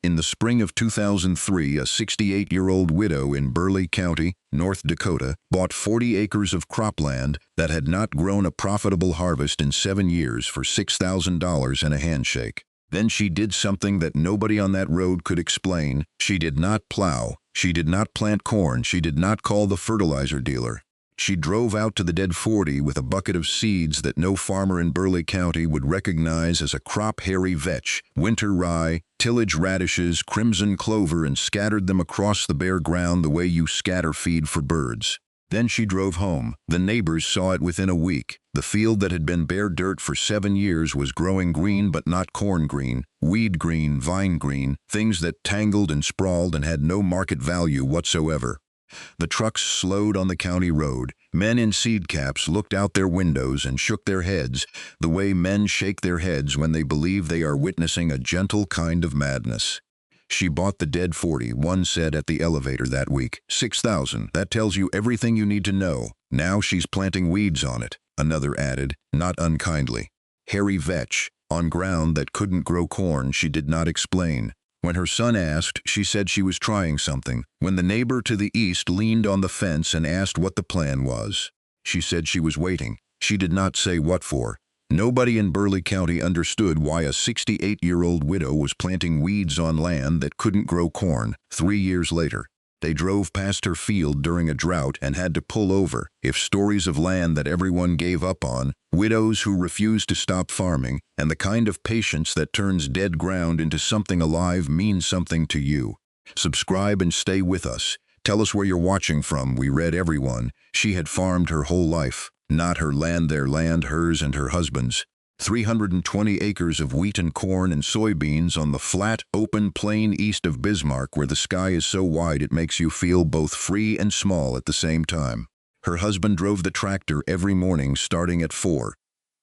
In the spring of 2003, a 68-year-old widow in Burleigh County, North Dakota, bought 40 acres of cropland that had not grown a profitable harvest in 7 years for $6,000 and a handshake. Then she did something that nobody on that road could explain. She did not plow. She did not plant corn. She did not call the fertilizer dealer. She drove out to the dead 40 with a bucket of seeds that no farmer in Burleigh County would recognize as a crop hairy vetch, winter rye, tillage radishes, crimson clover, and scattered them across the bare ground the way you scatter feed for birds. Then she drove home. The neighbors saw it within a week. The field that had been bare dirt for 7 years was growing green, but not corn green, weed green, vine green, things that tangled and sprawled and had no market value whatsoever. The trucks slowed on the county road. Men in seed caps looked out their windows and shook their heads, the way men shake their heads when they believe they are witnessing a gentle kind of madness. She bought the dead 40, one said at the elevator that week. $6,000, that tells you everything you need to know. Now she's planting weeds on it, another added, not unkindly. Hairy vetch, on ground that couldn't grow corn, she did not explain. When her son asked, she said she was trying something. When the neighbor to the east leaned on the fence and asked what the plan was, she said she was waiting. She did not say what for. Nobody in Burleigh County understood why a 68-year-old widow was planting weeds on land that couldn't grow corn. 3 years later, they drove past her field during a drought and had to pull over. If stories of land that everyone gave up on, widows who refused to stop farming, and the kind of patience that turns dead ground into something alive mean something to you, subscribe and stay with us. Tell us where you're watching from. We read everyone. She had farmed her whole life. Not her land, their land, hers and her husband's. 320 acres of wheat and corn and soybeans on the flat, open plain east of Bismarck, where the sky is so wide it makes you feel both free and small at the same time. Her husband drove the tractor every morning starting at 4.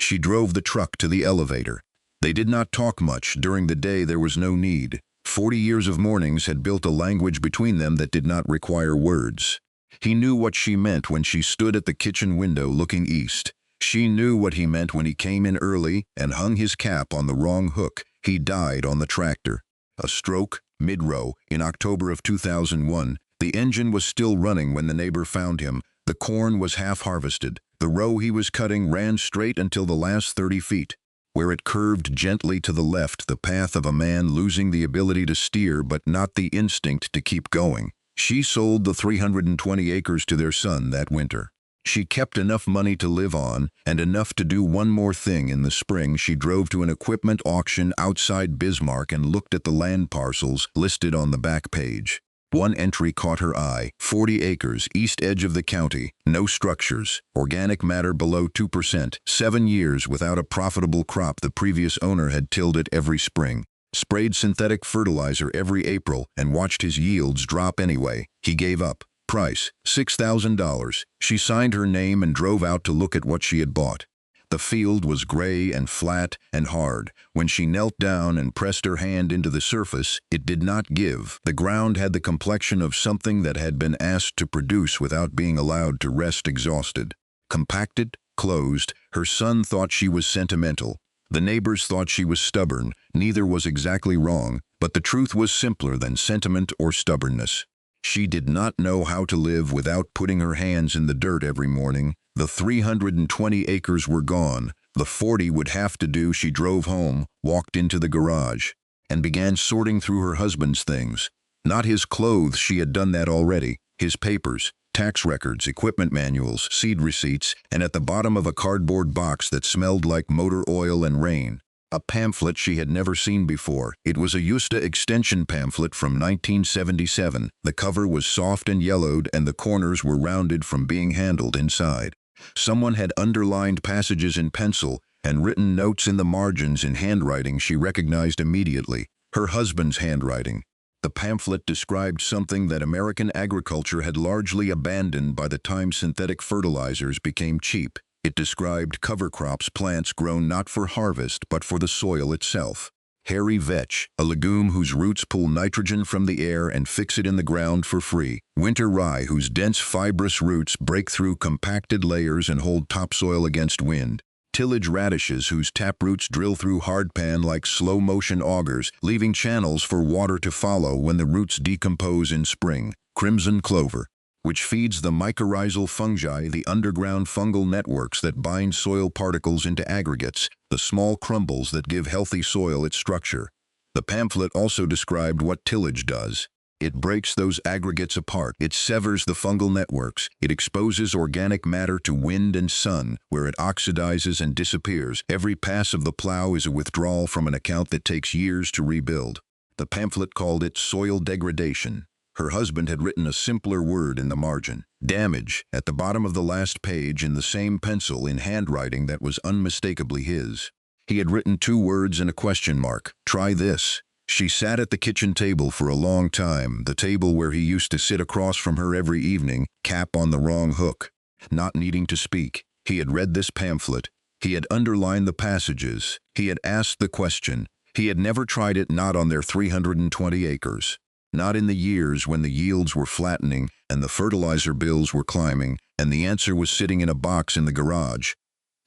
She drove the truck to the elevator. They did not talk much. During the day there was no need. 40 years of mornings had built a language between them that did not require words. He knew what she meant when she stood at the kitchen window looking east. She knew what he meant when he came in early and hung his cap on the wrong hook. He died on the tractor. A stroke, mid-row, in October of 2001. The engine was still running when the neighbor found him. The corn was half harvested. The row he was cutting ran straight until the last 30 feet. Where it curved gently to the left, the path of a man losing the ability to steer but not the instinct to keep going. She sold the 320 acres to their son that winter. She kept enough money to live on, and enough to do one more thing. In the spring, she drove to an equipment auction outside Bismarck and looked at the land parcels listed on the back page. One entry caught her eye. 40 acres, east edge of the county, no structures, organic matter below 2%, 7 years without a profitable crop. The previous owner had tilled it every spring, sprayed synthetic fertilizer every April, and watched his yields drop anyway. He gave up. Price, $6,000. She signed her name and drove out to look at what she had bought. The field was gray and flat and hard. When she knelt down and pressed her hand into the surface, it did not give. The ground had the complexion of something that had been asked to produce without being allowed to rest exhausted. Compacted, closed, her son thought she was sentimental. The neighbors thought she was stubborn. Neither was exactly wrong, but the truth was simpler than sentiment or stubbornness. She did not know how to live without putting her hands in the dirt every morning. The 320 acres were gone. The 40 would have to do. She drove home, walked into the garage, and began sorting through her husband's things. Not his clothes, she had done that already. His papers, tax records, equipment manuals, seed receipts, and at the bottom of a cardboard box that smelled like motor oil and rain, a pamphlet she had never seen before. It was a Justa extension pamphlet from 1977. The cover was soft and yellowed, and the corners were rounded from being handled inside. Someone had underlined passages in pencil and written notes in the margins in handwriting she recognized immediately. Her husband's handwriting. The pamphlet described something that American agriculture had largely abandoned by the time synthetic fertilizers became cheap. It described cover crops, plants grown not for harvest but for the soil itself. Hairy vetch, a legume whose roots pull nitrogen from the air and fix it in the ground for free. Winter rye, whose dense fibrous roots break through compacted layers and hold topsoil against wind. tillage radishes whose taproots drill through hardpan like slow-motion augers, leaving channels for water to follow when the roots decompose in spring. Crimson clover, which feeds the mycorrhizal fungi, the underground fungal networks that bind soil particles into aggregates, the small crumbles that give healthy soil its structure. The pamphlet also described what tillage does. It breaks those aggregates apart. It severs the fungal networks. It exposes organic matter to wind and sun, where it oxidizes and disappears. Every pass of the plow is a withdrawal from an account that takes years to rebuild. The pamphlet called it soil degradation. Her husband had written a simpler word in the margin, damage, at the bottom of the last page in the same pencil in handwriting that was unmistakably his. He had written 2 words and a question mark. Try this. She sat at the kitchen table for a long time, the table where he used to sit across from her every evening, cap on the wrong hook. Not needing to speak, he had read this pamphlet. He had underlined the passages. He had asked the question. He had never tried it, not on their 320 acres. Not in the years when the yields were flattening and the fertilizer bills were climbing, and the answer was sitting in a box in the garage.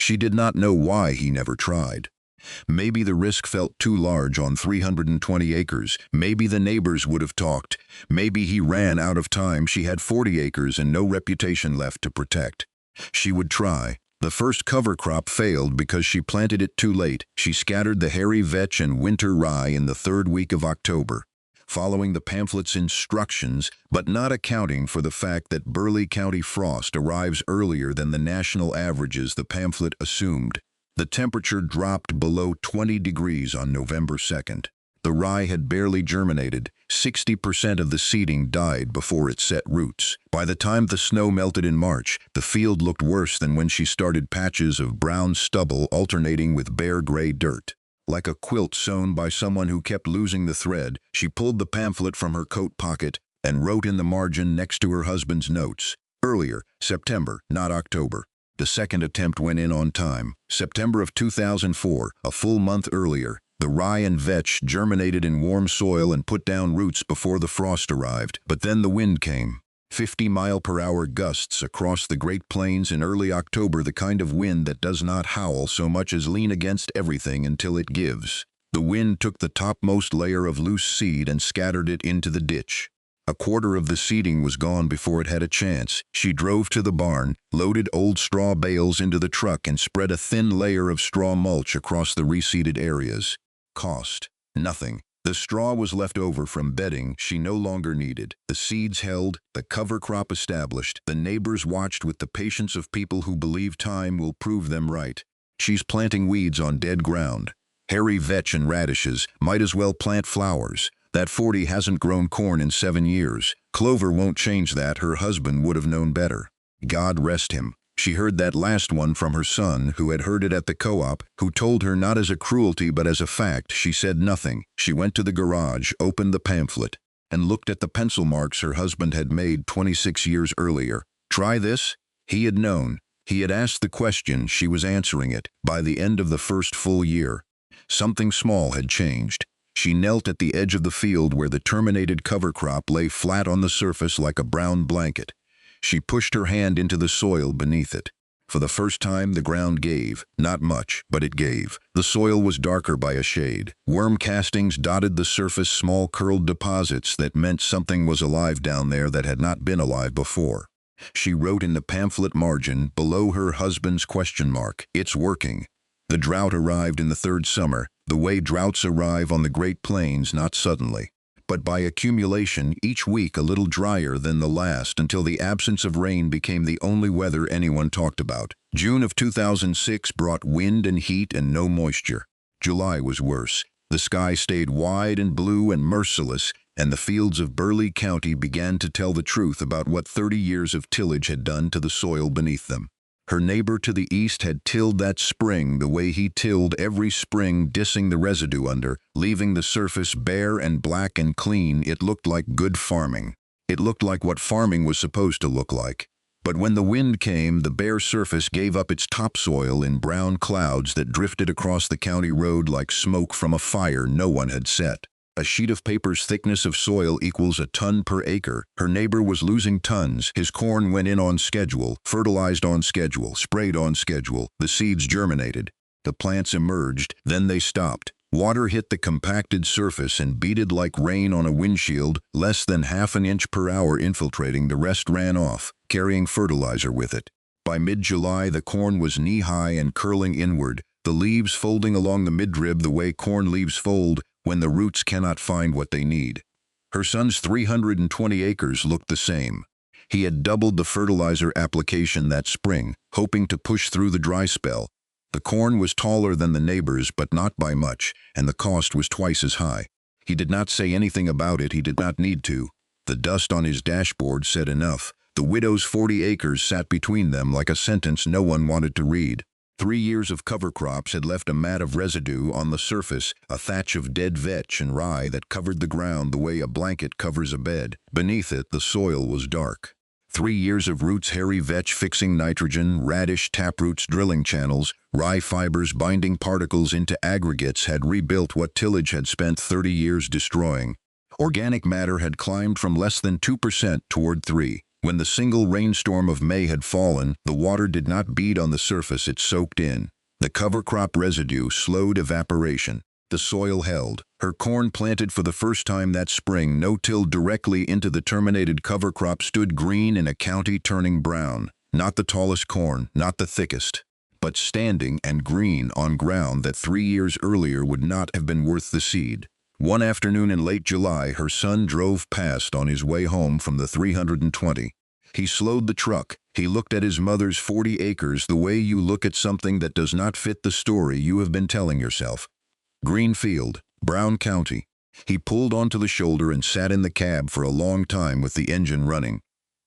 She did not know why he never tried. Maybe the risk felt too large on 320 acres. Maybe the neighbors would have talked. Maybe he ran out of time. She had 40 acres and no reputation left to protect. She would try. The first cover crop failed because she planted it too late. She scattered the hairy vetch and winter rye in the 3rd week of October, following the pamphlet's instructions, but not accounting for the fact that Burleigh County frost arrives earlier than the national averages the pamphlet assumed. The temperature dropped below 20 degrees on November 2nd. The rye had barely germinated. 60% of the seeding died before it set roots. By the time the snow melted in March, the field looked worse than when she started, patches of brown stubble alternating with bare gray dirt. Like a quilt sewn by someone who kept losing the thread, she pulled the pamphlet from her coat pocket and wrote in the margin next to her husband's notes. Earlier, September, not October. The second attempt went in on time. September of 2004, a full month earlier, the rye and vetch germinated in warm soil and put down roots before the frost arrived. But then the wind came. 50-mile-per-hour gusts across the Great Plains in early October, the kind of wind that does not howl so much as lean against everything until it gives. The wind took the topmost layer of loose seed and scattered it into the ditch. A quarter of the seeding was gone before it had a chance. She drove to the barn, loaded old straw bales into the truck, and spread a thin layer of straw mulch across the reseeded areas. Cost: nothing. The straw was left over from bedding she no longer needed. The seeds held, the cover crop established. The neighbors watched with the patience of people who believe time will prove them right. She's planting weeds on dead ground. Hairy vetch and radishes, might as well plant flowers. That 40 hasn't grown corn in 7 years. Clover won't change that. Her husband would have known better. God rest him. She heard that last one from her son, who had heard it at the co-op, who told her not as a cruelty but as a fact. She said nothing. She went to the garage, opened the pamphlet, and looked at the pencil marks her husband had made 26 years earlier. Try this? He had known. He had asked the question. She was answering it. By the end of the first full year, something small had changed. She knelt at the edge of the field where the terminated cover crop lay flat on the surface like a brown blanket. She pushed her hand into the soil beneath it. For the first time, the ground gave. Not much, but it gave. The soil was darker by a shade. Worm castings dotted the surface, small curled deposits that meant something was alive down there that had not been alive before. She wrote in the pamphlet margin, below her husband's question mark, "It's working." The drought arrived in the 3rd summer, the way droughts arrive on the Great Plains, not suddenly, but by accumulation, each week a little drier than the last, until the absence of rain became the only weather anyone talked about. June of 2006 brought wind and heat and no moisture. July was worse. The sky stayed wide and blue and merciless, and the fields of Burleigh County began to tell the truth about what 30 years of tillage had done to the soil beneath them. Her neighbor to the east had tilled that spring the way he tilled every spring, dissing the residue under, leaving the surface bare and black and clean. It looked like good farming. It looked like what farming was supposed to look like. But when the wind came, the bare surface gave up its topsoil in brown clouds that drifted across the county road like smoke from a fire no one had set. A sheet of paper's thickness of soil equals a ton per acre. Her neighbor was losing tons. His corn went in on schedule, fertilized on schedule, sprayed on schedule. The seeds germinated. The plants emerged, then they stopped. Water hit the compacted surface and beaded like rain on a windshield, less than half an inch per hour infiltrating. The rest ran off, carrying fertilizer with it. By mid-July, the corn was knee-high and curling inward, the leaves folding along the midrib the way corn leaves fold when the roots cannot find what they need. Her son's 320 acres looked the same. He had doubled the fertilizer application that spring, hoping to push through the dry spell. The corn was taller than the neighbors, but not by much, and the cost was twice as high. He did not say anything about it. He did not need to. The dust on his dashboard said enough. The widow's 40 acres sat between them like a sentence no one wanted to read. 3 years of cover crops had left a mat of residue on the surface, a thatch of dead vetch and rye that covered the ground the way a blanket covers a bed. Beneath it, the soil was dark. 3 years of roots, hairy vetch fixing nitrogen, radish taproots drilling channels, rye fibers binding particles into aggregates had rebuilt what tillage had spent 30 years destroying. Organic matter had climbed from less than 2% toward 3%. When the single rainstorm of May had fallen, the water did not bead on the surface, it soaked in. The cover crop residue slowed evaporation. The soil held. Her corn, planted for the first time that spring, no-tilled directly into the terminated cover crop, stood green in a county turning brown. Not the tallest corn, not the thickest, but standing and green on ground that 3 years earlier would not have been worth the seed. One afternoon in late July, her son drove past on his way home from the 320. He slowed the truck. He looked at his mother's 40 acres the way you look at something that does not fit the story you have been telling yourself. Green field, Brown County. He pulled onto the shoulder and sat in the cab for a long time with the engine running.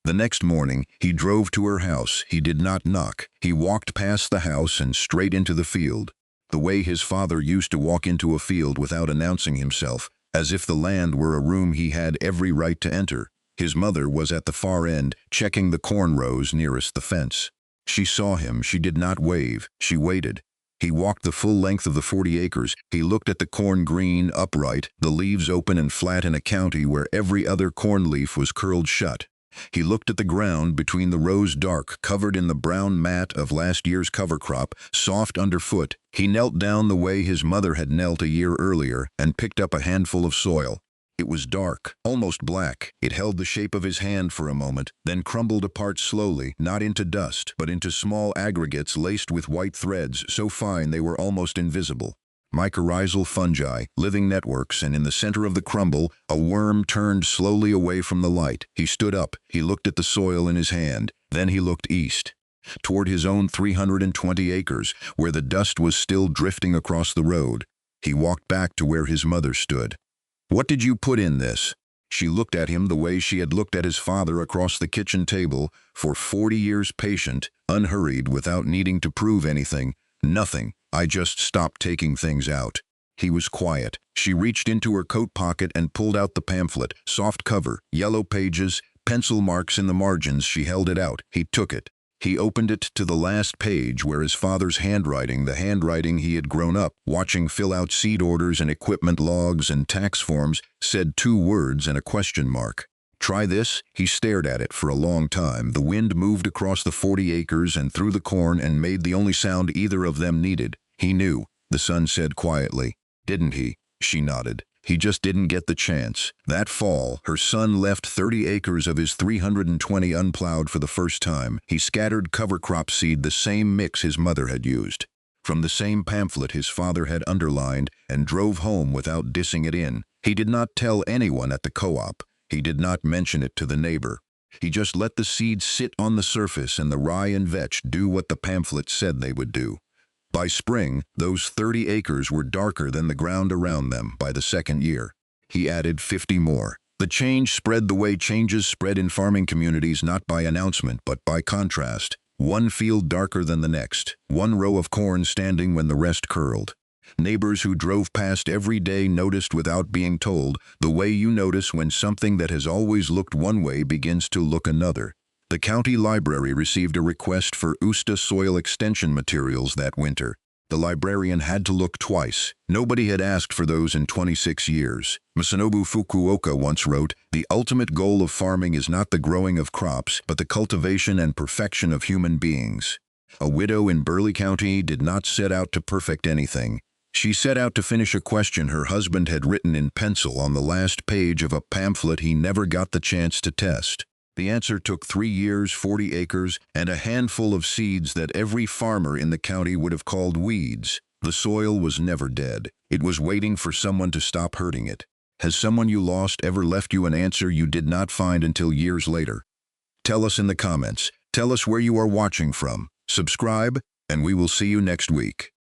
The next morning, he drove to her house. He did not knock. He walked past the house and straight into the field, the way his father used to walk into a field without announcing himself, as if the land were a room he had every right to enter. His mother was at the far end, checking the corn rows nearest the fence. She saw him. She did not wave. She waited. He walked the full length of the 40 acres. He looked at the corn green, upright, the leaves open and flat in a county where every other corn leaf was curled shut. He looked at the ground between the rows, dark, covered in the brown mat of last year's cover crop, soft underfoot. He knelt down the way his mother had knelt a year earlier and picked up a handful of soil. It was dark, almost black. It held the shape of his hand for a moment, then crumbled apart slowly, not into dust, but into small aggregates laced with white threads, so fine they were almost invisible. Mycorrhizal fungi, living networks, and in the center of the crumble, a worm turned slowly away from the light. He stood up. He looked at the soil in his hand. Then he looked east, toward his own 320 acres, where the dust was still drifting across the road. He walked back to where his mother stood. "What did you put in this?" She looked at him the way she had looked at his father across the kitchen table, for 40 years, patient, unhurried, without needing to prove anything. "Nothing. I just stopped taking things out." He was quiet. She reached into her coat pocket and pulled out the pamphlet, soft cover, yellow pages, pencil marks in the margins. She held it out. He took it. He opened it to the last page where his father's handwriting, the handwriting he had grown up watching fill out seed orders and equipment logs and tax forms, said 2 words and a question mark. "Try this." He stared at it for a long time. The wind moved across the 40 acres and through the corn and made the only sound either of them needed. He knew, the son said quietly. "Didn't he?" She nodded. "He just didn't get the chance." That fall, her son left 30 acres of his 320 unplowed for the first time. He scattered cover crop seed, the same mix his mother had used, from the same pamphlet his father had underlined, and drove home without dissing it in. He did not tell anyone at the co-op. He did not mention it to the neighbor. He just let the seeds sit on the surface and the rye and vetch do what the pamphlet said they would do. By spring, those 30 acres were darker than the ground around them. By the second year, he added 50 more. The change spread the way changes spread in farming communities, not by announcement, but by contrast. One field darker than the next, one row of corn standing when the rest curled. Neighbors who drove past every day noticed without being told, the way you notice when something that has always looked one way begins to look another. The county library received a request for USTA soil extension materials that winter. The librarian had to look twice. Nobody had asked for those in 26 years. Masanobu Fukuoka once wrote, "The ultimate goal of farming is not the growing of crops, but the cultivation and perfection of human beings." A widow in Burleigh County did not set out to perfect anything. She set out to finish a question her husband had written in pencil on the last page of a pamphlet he never got the chance to test. The answer took 3 years, 40 acres, and a handful of seeds that every farmer in the county would have called weeds. The soil was never dead. It was waiting for someone to stop hurting it. Has someone you lost ever left you an answer you did not find until years later? Tell us in the comments. Tell us where you are watching from. Subscribe, and we will see you next week.